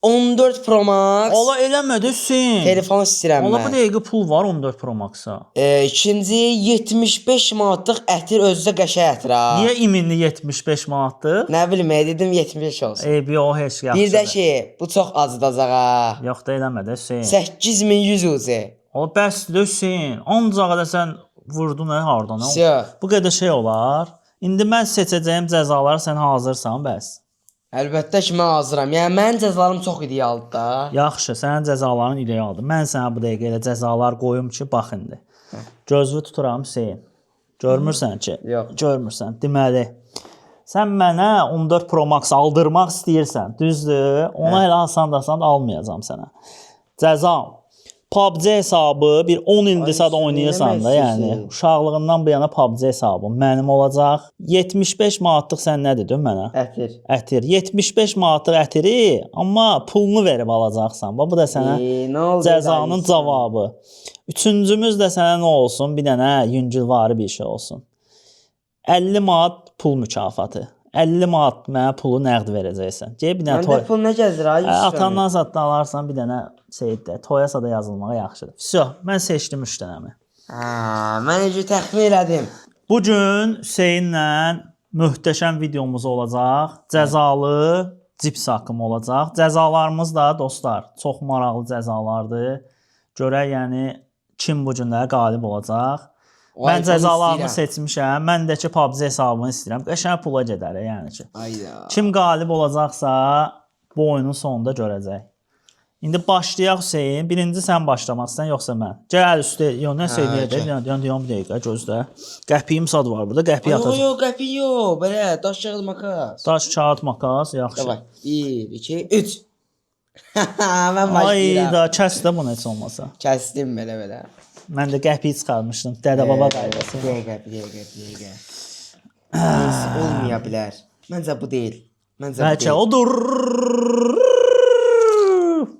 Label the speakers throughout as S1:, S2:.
S1: 14 Pro Max.
S2: Ola eləmədisin.
S1: Telefon istəyirəm
S2: Ola
S1: mən.
S2: bu dəqiqə pul var 14 Pro Max-a.
S1: İkinci 75 manatlıq ətir özdə qəşəng ətir ha.
S2: Niyə iminli 75 manatlıq?
S1: Nə bilim, dedim 75 olsun.
S2: Eybi o heç yaxşıdır.
S1: Bir də ki, bu çox acıdacaq ha.
S2: Yox da eləmədi Hüseyn.
S1: 8100 ucu.
S2: O bəsdir Hüseyn. Ancaq da sən vurdun hardan? Bu qədər şey olar. İndi mən seçəcəyim cəzalar sən hazırsan bəs.
S1: Əlbəttə ki, mən hazıram. Yəni mənim cəzalarım çox idealdır da.
S2: Yaxşı, sənin cəzaların idealdır. Mən sənə bu dəqiqə elə cəzalar qoyum ki, bax indi. Gözünü tuturam Hüseyn. Görmürsən ki?
S1: Yox.
S2: Görmürsən. Deməli, sən mənə 14 Pro Max aldırmaq istəyirsən, düzdür? Ona elə asan-asan almayacağam sənə. Cəzam. PUBG hesabı bir 10 ildir sad oynayırsan da, yəni uşaqlığından bu yana PUBG hesabım mənim olacaq. 75 manatlıq sən nə dedin mənə?
S1: Ətir.
S2: Ətir. 75 manatlıq ətiri, amma pulunu verib alacaqsan. Bu da sənə cəzanın cavabı. Üçüncümüz də sənə nə olsun? Bir dənə yüngülvari bir şey olsun. 50 manat pul mükafatı. 50 manat mənə pulu nəqd verəcəksən. Gəl bir dənə toy.
S1: Məndə pul nə gəzir ha?
S2: Atandan satda alarsan bir dənə şeydə, toyasa da yazılmağa yaxşıdır. Vəsə, mən seçdim 3 dənəmi.
S1: Mən necə təxmin elədim.
S2: Bu gün Hüseynlə möhtəşəm videomuz olacaq. Cəzalı cips haqqım olacaq. Cəzalarımız da dostlar çox maraqlı cəzalardır. Görək yəni kim bu günlər qalib olacaq. Mən cəzalarımı seçmişəm. Məndəki PUBG hesabını istəyirəm. Qəşəng pula gedər yəni ki. Kim qalib olacaqsa bu oyunun sonunda görəcək. İndi başlayaq Hüseyn. Birinci sən başlamaq istəyirsən yoxsa mən? Gəl üstə. Yox, nə söyləyəcək? Deyəm bir dəqiqə gözlə. Qəpiyim sad var burada. Qəpiyi atacaq.
S1: Yox, qəpiy yox. Belə daş kağıt makas.
S2: Daş kağıt makas, yaxşı.
S1: Davay. 1 2 3. Mən başlayıram.
S2: Ay da kəs də bunu heç olmasa.
S1: Kəsdim belə.
S2: Mən də qəpiyi çıxarmışdım. Dədə baba qaydası.
S1: Dəqiqə. Olmaya bilər. Məncə bu deyil.
S2: Bəlkə odur.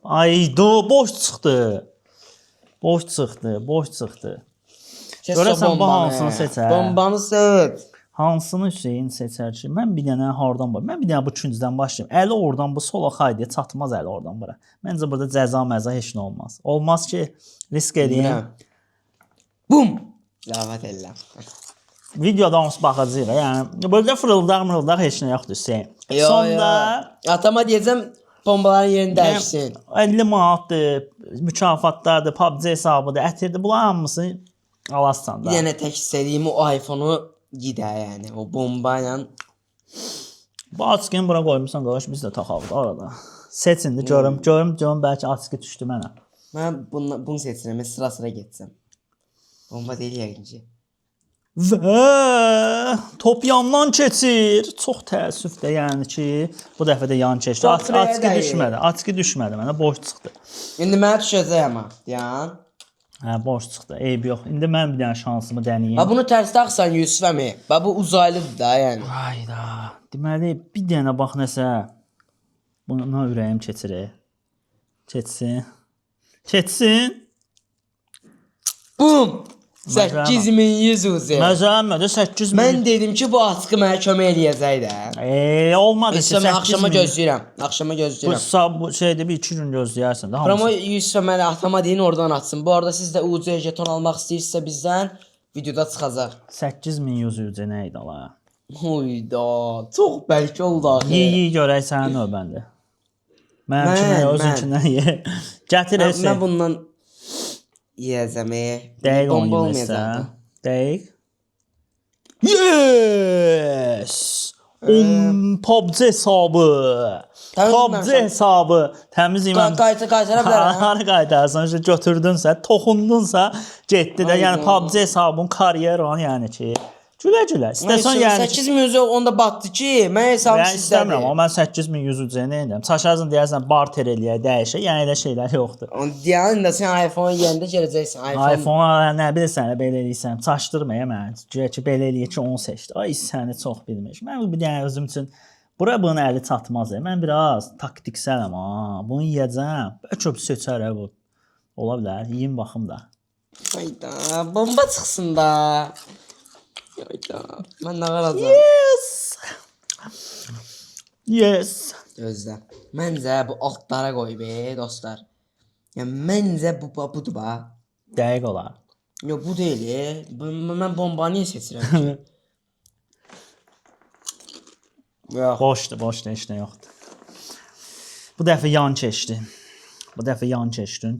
S2: Ay do boş çıxdı. Boş çıxdı. Görəsən bu hansını seçər?
S1: Bombanı seç.
S2: Hansını Hüseyn seçər ki? Mən bir dənə hardan bax. Mən bir dənə bu küncdən başlayım. Əli oradan bu sola xaydiyə çatmaz əli oradan bura. Məncə burada cəza heç nə olmaz. Olmaz ki, risk edeyim.
S1: Bum. Zəhmət elə.
S2: Videoda ons baxacağıq. Yəni burada fırıldaq heç nə yoxdur Hüseyn. Sonda
S1: atama deyəcəm bombaların yerini dəyişsin.
S2: 50 manatdır, mükafatlardır, PUBG hesabıdır, ətirdir. Bunlar hamısını alassan da.
S1: Bir dənə tək istədiyim o iPhone-u gidə yəni. O bomba ilə.
S2: Bu açqını bura qoymuşsan qardaş, biz də taxaq da arada. Seçindi görüm bəlkə açqı düşdü mənə.
S1: Mən bunu seçirəm, sıra getsəm. Bomba deyil yəqin ki.
S2: Və top yandan keçir. Çox təəssüf də yəni ki, bu dəfə də yan keçdi. Açqı düşmədi mənə, boş çıxdı.
S1: İndi mənə düşəcək amma. Yan.
S2: Hə, boş çıxdı. Eyb yox. İndi mən bir dənə şansımı dəniyim.
S1: Bunu tərs taxsan Yusuf əmi. Bu uzaylıdır da yəni.
S2: Hayda. Deməli bir dənə bax nəsə. Buna ürəyim keçir. Keçsin.
S1: Bum. 8100 uzu.
S2: Məzəmmədə 8000.
S1: Mən dedim ki, bu açqı mənə kömək eləyəcək də.
S2: Olmadı ki,
S1: axşama gözləyirəm.
S2: Bu şeydə bir 2 gün gözləyərsən də.
S1: Promo Yusuf mənə atama deyin, oradan atsın. Bu arada siz də UC jeton almaq istəyirsə bizdən videoda çıxacaq.
S2: 8100 UC nə idi ala?
S1: Huyda, çox bəlkə oldu axı.
S2: Yeyi görək sənin növbəndə. Mənimkinə, özünkindən ye. Gətir sən.
S1: Mən bundan yiyəcəm.
S2: Dəqiq oynayırsan. Dəqiq. Yes! PUBG hesabı. PUBG hesabı. Təmiz imam.
S1: Qaytara bilərəm.
S2: Harı qaytarsan, götürdünsə, toxundunsa, getdi də. Yəni PUBG hesabın karyeran yəni ki. Gülə-gülə. İstəsən yəni
S1: 8100 onda batdı ki, mən hesabı
S2: sizdən. Mən istəmirəm, amma mən 8100 nə edirəm? Çaşarsın deyərsən barter eləyək, dəyişək. Yəni elə şeylər yoxdur.
S1: Deyən də sən iPhone yeyəndə gələcəksən.
S2: iPhone nə bilirsən, belə eləyirsən. Çaşdırmaya mən. Güya ki, belə eləyək ki, 10 seçdi. Ay səni çox bilmiş. Mən bir dənə özüm üçün bunun əli çatmaz. Mən biraz taktiksələm ha. Bunu yeyəcəm. Bəlkə seçərəm bu. Ola bilər. Yeyim baxım da.
S1: Hayda, bomba çıxsın da. Hayda, mən nə qalacam?
S2: Yes! Yes.
S1: Gözlə. Məncə bu altlara qoy be dostlar. Yəni məncə budur ba.
S2: Dəqiq olar.
S1: Yox bu deyil. Mən bombanı niyə seçirəm ki? Yox.
S2: Boşdur, heç nə yoxdur. Bu dəfə yan keçdin.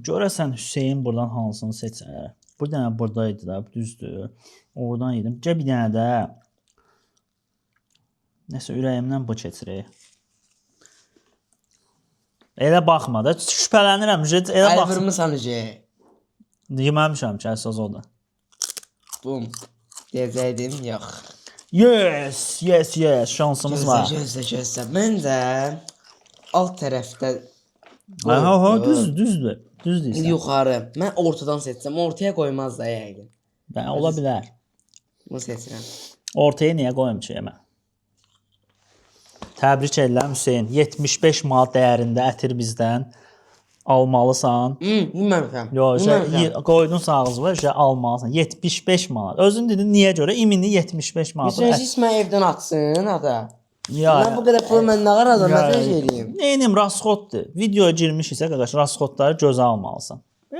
S2: Görəsən Hüseyn buradan hansını seçər? Bu dənə buradaydı da, düzdür. Oradan yedim. Bir dənə də nəsə ürəyimdən bu keçirik. Elə baxma da, şübhələnirəm. Elə bax.
S1: Vurmusan necə?
S2: Yeməmişəm ki, əsas odur.
S1: Bum. Deyəcəydim, yox.
S2: Yes. Şansımız var.
S1: Gözlə. Məncə alt tərəfdə
S2: Düzdür. Düz deyirsən.
S1: Yuxarı. Mən ortadan seçsəm, ortaya qoymaz da yəqin.
S2: Ola bilər.
S1: Bunu seçirəm.
S2: Ortaya niyə qoyum ki, yemə? Təbrik edirəm Hüseyn. 75 manat dəyərində ətir bizdən almalısan.
S1: Bilməmişəm.
S2: Yox, qoydun sağızı və almalısan. 75 manat. Özün dedin niyə görə? İmini 75 manat.
S1: Siz mən evdən atsın ada.
S2: Ya,
S1: mən bu qədər pulu mən nə qaradan məsəl eləyim.
S2: Neynim rasxoddur. Videoya girmişiksə qardaş rasxodları gözə almalısan.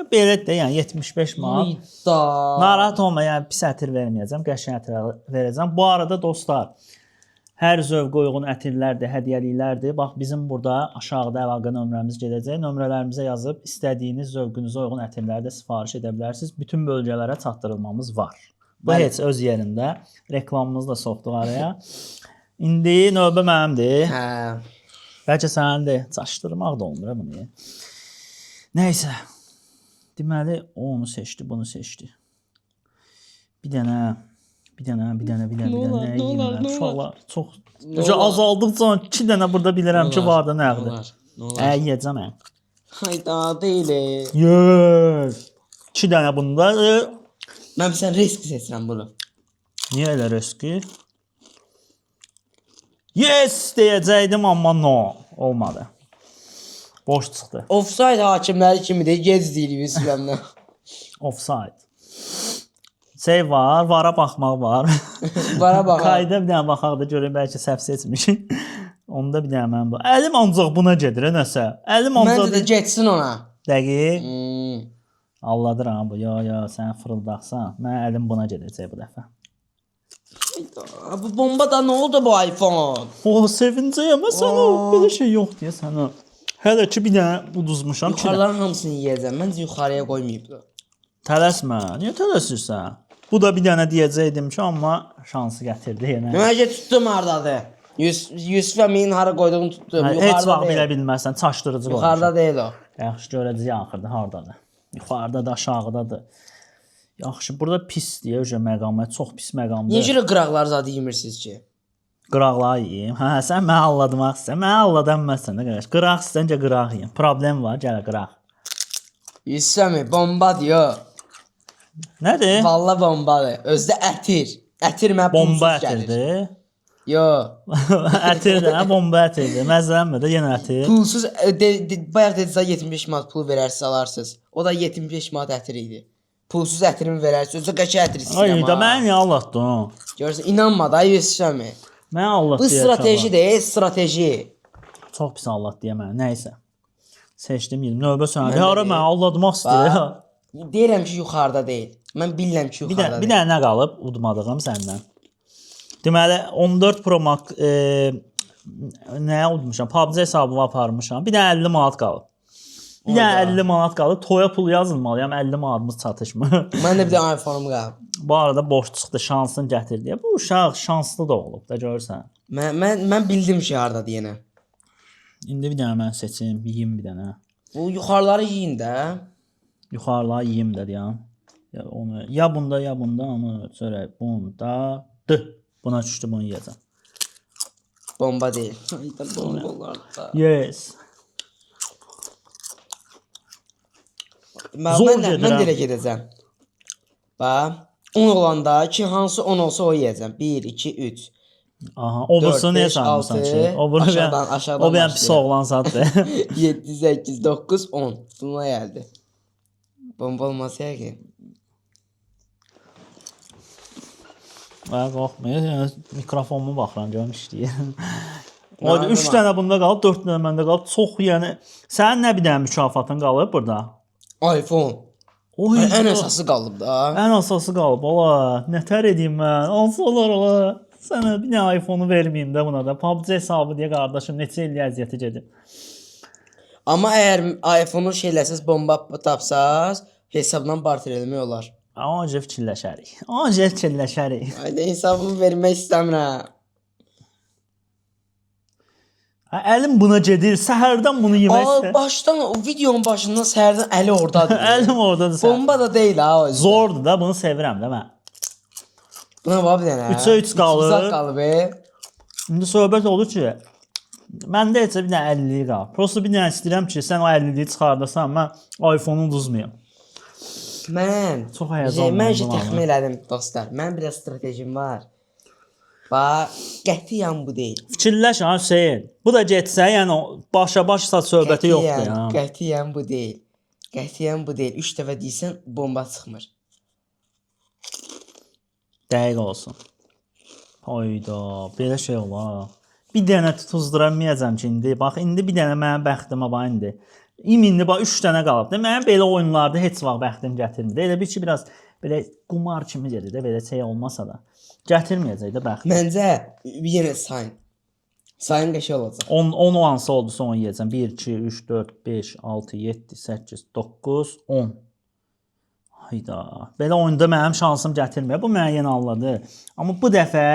S2: Belə də yəni 75 manat. Narahat olma, yəni pis ətir verməyəcəm, qəşəng ətir verəcəm. Bu arada dostlar, hər zövqə uyğun ətirlərdir, hədiyyəliklərdir. Bax bizim burada aşağıda əlaqə nömrəmiz gedəcək. Nömrələrimizə yazıb istədiyiniz zövqünüzə uyğun ətirləri də sifariş edə bilərsiniz. Bütün bölgələrə çatdırılmamız var. Bu heç öz yerində. Reklamımızı da soxduq araya. İndi növbə mənimdir. Bəlkə sənindir. Çaşdırmaq da olmur bunu. Nəysə. Deməli, o onu seçdi, bunu seçdi. Bir dənə. Nə yiyirlər? Uşaqlar çox azaldıqca 2 dənə burada bilirəm ki, var da nəğdir. Yiyəcəm mən.
S1: Hayda, deyil.
S2: Yes. 2 dənə bunda.
S1: Mən sən risk seçirəm bunu.
S2: Niyə elə riski? Yes deyəcəkdim, amma no. Olmadı. Boş çıxdı.
S1: Offside hakimləri kimidir? Gec deyilik sizləmlə.
S2: Offside. Var, vara baxmaq var.
S1: Vara baxaq.
S2: Qayda bir dənə baxaq da görək bəlkə səhv seçmişik. Onda bir dənə mən bu. Əlim ancaq buna gedir nəsə. Əlim ancaq
S1: Məncə də getsin ona.
S2: Dəqiq. Alladıram bu. Yo, sən fırıldaqsan. Mən əlim buna gedəcək bu dəfə.
S1: Bu bomba da nə oldu bu iPhone?
S2: Sevincəyəm sən o. Belə şey yox deyə sən o. Hələ ki bir dənə uduzmuşam.
S1: Yuxarıların hamısını yeyəcəm. Məncə yuxarıya qoymayıblar.
S2: Tələsmə. Niyə tələsirsən? Bu da bir dənə deyəcəkdim ki, amma şansı gətirdi yenə.
S1: Məncə tutdum hardadır. Yusuf əmin hara qoyduğunu tutdum.
S2: Heç vaxt bilə bilməzsən, çaşdırıcı qoymuşam.
S1: Yuxarıda deyil o.
S2: Yaxşı görəcəyik axırda hardadır. Yuxarıda da, aşağıdadır. Yaxşı, burada pisdir, öcə məqamət, çox pis məqamdır.
S1: Niyə görə qıraqları zadı yemirsiniz ki?
S2: Qıraqları yeyim. Sən mənə alladmaq istəyirsən. Mənə alladanməzsən də qardaş. Qıraq istəncə qıraq yeyim. Problem var, gələ qıraq.
S1: Yusuf əmi, bomba diyor.
S2: Nədir?
S1: Valla bombadır. Özdə ətir. Ətir mənə
S2: bomba ətirdir.
S1: Yo.
S2: Ətirdir, bomba ətirdir. Məzələnmə də yenə ətir.
S1: Pulsuz, bayaq dediniz 75 manat pul verərsiniz, alarsınız. O da 75 manat ətir idi. Pulsuz ətirimi verərsiniz, özdə qəşə ətir istəyirəm.
S2: Ay da mən niyə allatdın?
S1: Görürsən, inanma da Yusuf əmi.
S2: Mən allat
S1: Bu strateji deyil, strateji.
S2: Çox pis allat deyə mən. Nəysə. Seçdim yedim. Növbə sənə. Hara mən allatmaq istəyirəm.
S1: Deyirəm ki, yuxarıda deyil. Mən bilirəm ki, yuxarıda deyil.
S2: Bir dənə nə qalıb? Udmadığım səndən. Deməli 14 Pro Max nəyə udmuşam? PUBG hesabımı aparmışam. Bir dənə 50 manat qalıb. Bir dənə 50 manat qalıb. Toya pul yazılmalıyam. 50 manatımız çatışmır.
S1: Mən də bir dənə iPhone-um qalıb.
S2: Bu arada boş çıxdı, şansın gətir deyə. Bu uşaq şanslı da olub da görürsən.
S1: Mən bildim ki, hardadır yenə.
S2: İndi bir dənə mən seçim, yeyim bir dənə.
S1: Bu yuxarıları yeyin də.
S2: Yuxarıları yeyim də deyəm. Ya bunda, amma sonra bundadır. Buna düşdü, bunu yeyəcəm.
S1: Bomba deyil. Bombalar da.
S2: Yes.
S1: Mən də gedəcəm. Bax, 10 olanda ki, hansı 10 olsa o yeyəcəm. 1, 2, 3.
S2: Aha, o bursu niyə sanmısan ki?
S1: Aşağıdan
S2: o benim pis oğlan satdı.
S1: 7, 8, 9, 10. Buna gəldi. Bomba olmasa yəqin.
S2: Qorxmayın, mikrofonumu baxıram, görüm işləyir. O 3 dənə bunda qalıb, 4 dənə məndə qalıb. Çox, yəni sənin nə bir dənə mükafatın qalıb burada?
S1: iPhone.
S2: Oy,
S1: Ən əsası qalıb da.
S2: ən əsası qalıb. Ola, nətər edeyim mən? Hansı olar ola? Sənə bir dənə iPhone-u verməyim də buna da. PUBG hesabı deyə qardaşım neçə illik əziyyəti gedir.
S1: Amma əgər iPhone-u şeyləsəz, bomba tapsaz, hesabdan barter eləmək olar.
S2: Ancaq fikirləşərik. Ancaq fikirləşərik.
S1: Hayda, hesabımı vermək istəmirəm.
S2: Əlim buna gedir. Səhərdən bunu yemək istəyir.
S1: Başdan, o videonun başından səhərdən əli ordadır.
S2: Əlim ordadır sən.
S1: Bomba da deyil ha.
S2: Zordur da, bunu sevirəm də mən.
S1: Buna bax bir dənə.
S2: 3-ə 3 qalır.
S1: 3 qalıb.
S2: İndi söhbət olur ki, məndə heç bir dənə 50-lik qalıb. Prosta bir dənə istəyirəm ki, sən o 50-liyi çıxardasan, mən iPhone-u uduzmayım.
S1: Mən
S2: çox həyəcanlandım.
S1: Mən təxmin elədim dostlar. Mənim bir strategim var. Bax, qətiyyən bu deyil.
S2: Fikirləş ha Hüseyn. Bu da getsə, yəni başa-baş söhbəti yoxdur ya.
S1: Qətiyyən bu deyil. Qətiyyən bu deyil. 3 dəfə deyirsən bomba çıxmır.
S2: Dəqiq olsun. Hayda, belə şey olar. Bir dənə tutuzduramayacam ki indi. Bax, indi bir dənə mənim bəxtimə bax indi. İndi bax 3 dənə qalıb. Mənim belə oyunlarda heç vaxt bəxtim gətirmir. Elə bir ki biraz belə qumar kimi gedir də, belə şey olmasa da. Gətirməyəcək də bəxt.
S1: Məncə yenə sayın. Sayın qəşəng olacaq.
S2: 10 hansı oldusa onu yeyəcəm. 1 2 3 4 5 6 7 8 9 10. Hayda. Belə oyunda mənim şansım gətirmir. Bu mənə yenə anladı. Amma bu dəfə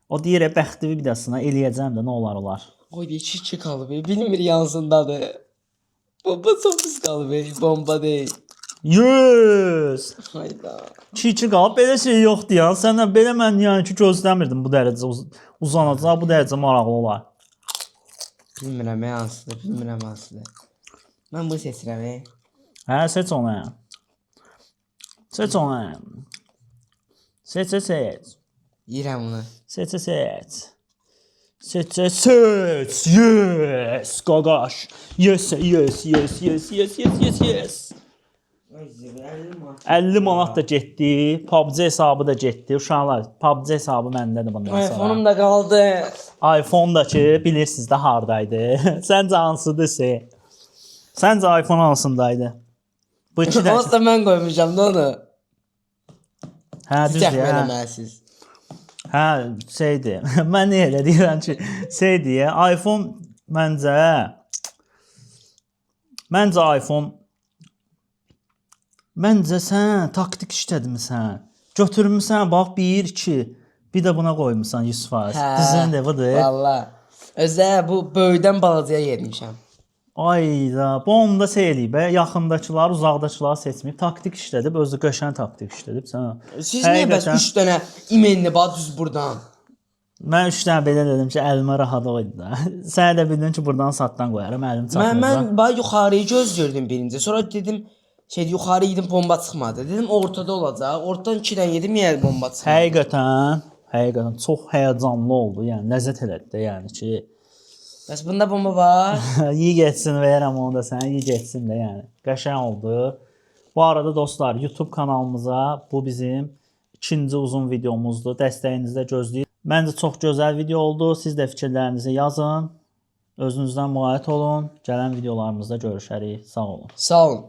S2: o deyir bəxtivi bir dəsinə eləyəcəm də nə olar.
S1: Oy, 2 qalıb. Bilmir yansındadır. Bomba çox pis qalıb. Bomba deyil.
S2: Yes!
S1: Hayda.
S2: 2 qalıb. Belə şey yoxdur ya. Səndən belə mən yəni ki gözləmirdim bu dərəcə uzanacaq, bu dərəcə maraqlı olar.
S1: Bilmirəm hansıdır, bilmirəm hansıdır. Mən bu seçirəm.
S2: Hə, seç onu. Seç onu. Seç.
S1: Yirəm onu.
S2: Seç. Yes, qaqaş. Yes. 50 manat da getdi. PUBG hesabı da getdi. Uşaqlar, PUBG hesabı məndədir bundan sonra.
S1: iPhone-um da qaldı.
S2: iPhone da ki, bilirsiniz də hardaydı. Səncə hansıdır? Səncə iPhone hansındaydı? Bu iki də.
S1: Olsa mən qoymuşam da onu.
S2: Hə, düzdür.
S1: Eləməsiz.
S2: Hə, şeydir. Mən niyə elə deyirəm ki, şeydir. iPhone Məncə sən taktik işlədmisən. Götürmüsən bax 1 2 bir də buna qoymusan 100%. Düzən də budur.
S1: Valla. Özə bu böyüdən balacaya yermişəm.
S2: Ayda, bu onda şey eləyib, yaxındakılar, uzaqdakıları seçməyib, taktik işlədib, özü qəşəng taktik işlədib sən.
S1: Siz niyə bəs 3 dənə imenli bax düz burdan?
S2: Mən 3 dənə belə dedim ki, əlimə rahat oydu da. Sən də bildin ki, burdan satdan qoyaram, əlim çatmır.
S1: Mən bax yuxarıya gözləyirdim birinci. Sonra dedim yuxarı yedim bomba çıxmadı. Dedim ortada olacaq. Ortadan 2 dənə yedim yenə bomba çıxmadı.
S2: Həqiqətən çox həyəcanlı oldu. Yəni ləzzət elədi də, yəni ki.
S1: Bəs bunda bomba var?
S2: İyi getsin, verirəm onu da sənə, iyi getsin də, yəni. Qəşəng oldu. Bu arada dostlar, YouTube kanalımıza bu bizim ikinci uzun videomuzdur. Dəstəyinizi də gözləyirik. Məncə çox gözəl video oldu. Siz də fikirlərinizi yazın. Özünüzdən müğayət olun. Gələn videolarımızda görüşərik. Sağ olun.
S1: Sağ olun.